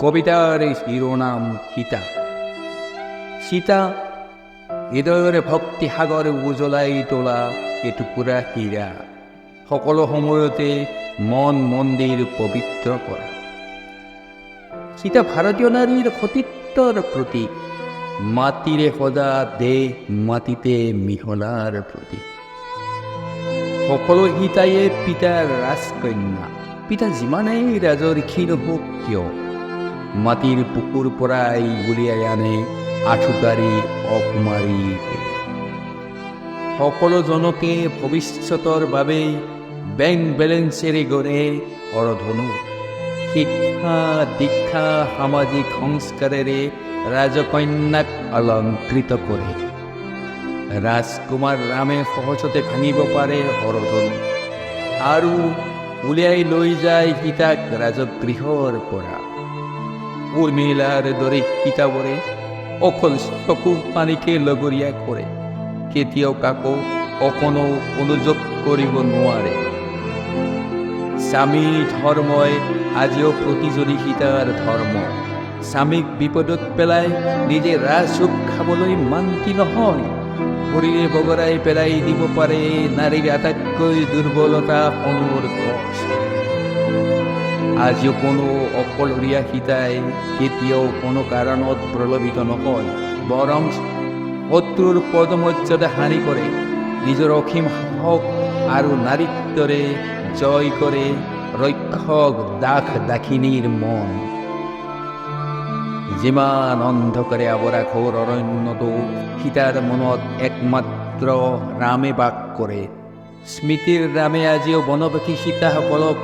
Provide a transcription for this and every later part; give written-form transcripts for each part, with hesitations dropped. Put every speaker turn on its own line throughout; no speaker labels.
কবিতাৰ শিৰোনাম সীতা। সীতা হৃদয়ৰে ভক্তি সাগৰ উজ্বলাই তোলা এটুকুৰা হীৰা, সকলো সময়তে মন মন্দিৰ পবিত্ৰ কৰা। সীতা ভাৰতীয় নাৰীৰ সতীত্বৰ প্ৰতীক, মাটিৰে সজা দেহ মাটিতে মিহলাৰ প্ৰতীক। সকলো সীতায়ে পিতাৰ ৰাজকন্যা, পিতা যিমানেই ৰাজৰ্ষি নহওক কিয়, মাটিৰ বুকুৰ পৰাই উলিয়াই আনে আঠুকাৰী অকুমাৰী। সকলোজনকে ভৱিষ্যতৰ বাবে বেংক বেলেঞ্চেৰে গঢ়ে হৰধনু। শিক্ষা দীক্ষা সামাজিক সংস্কাৰেৰে ৰাজকন্যাক অলংকৃত কৰে। ৰাজকুমাৰ ৰামে সহজতে ভাঙিব পাৰে হৰধনু আৰু উলিয়াই লৈ যায় সীতাক ৰাজগৃহৰ পৰা। উৰ্মিলাৰ দৰে সীতাবোৰে অকল চকু পানীকে লগৰীয়া কৰে, কেতিয়াও কাকো অকণো অনুযোগ কৰিব নোৱাৰে। স্বামী ধৰ্মই আজিও প্ৰতিজনী সীতাৰ ধৰ্ম। স্বামীক বিপদত পেলাই নিজে ৰাজসুখ খাবলৈ মান্তি নহয়, ভৰিৰে বগৰাই পেলাই দিব পাৰে নাৰীৰ আটাইতকৈ দুৰ্বলতা সোণৰ কচ। আজিও কোনো অকলশৰীয়া সীতাই কেতিয়াও কোনো কাৰণত প্ৰলোভিত নহয়, বৰং শত্ৰুৰ পদমৰ্যাদা হানি কৰে, নিজৰ অসীম সাহস আৰু নাৰীত্বৰে জয় কৰে ৰক্ষক দাস দাক্ষিণীৰ মন। যিমান অন্ধকাৰে আৱৰা ঘোৰ অৰণ্যতো সীতাৰ মনত একমাত্ৰ ৰামে বাস কৰে। স্মৃতিৰ ৰামে আজিও বনবাসী সীতাসকলক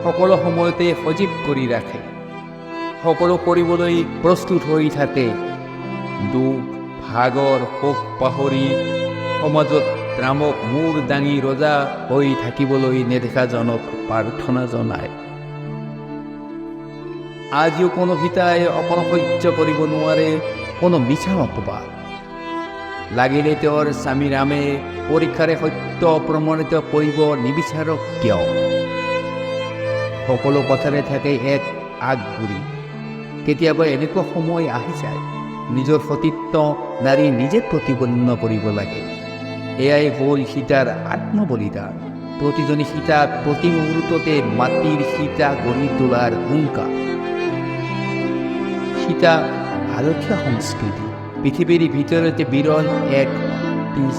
সকলো সময়তে সজীৱ কৰি ৰাখে, সকলো কৰিবলৈ প্ৰস্তুত হৈ থাকে। দুখ ভাগৰ শোক পাহৰি সমাজত ৰামক মূৰ দাঙি ৰজা হৈ থাকিবলৈ নেদেখাজনক প্ৰাৰ্থনা জনায়। আজিও কোনো সীতাই অকল সহ্য কৰিব নোৱাৰে কোনো মিছা অপবাদ। লাগিলে তেওঁৰ স্বামী ৰামে পৰীক্ষাৰে সত্য প্ৰমাণিত কৰিব নিবিচাৰক কিয়, সকলো কথাৰে থাকে এক আগগুৰি। কেতিয়াবা এনেকুৱা সময় আহি যায়, নিজৰ সতীত্ব নাৰী নিজে প্ৰতিপন্ন কৰিব লাগে। এয়াই হ'ল সীতাৰ আত্মবলিদান। প্ৰতিজনী সীতাক প্ৰতি মুহূৰ্ততে মাটিৰ সীতা গঢ়ি তোলাৰ হুংকাৰ। সীতা ভাৰতীয় সংস্কৃতি, পৃথিৱীৰ ভিতৰতে বিৰল এক পিছ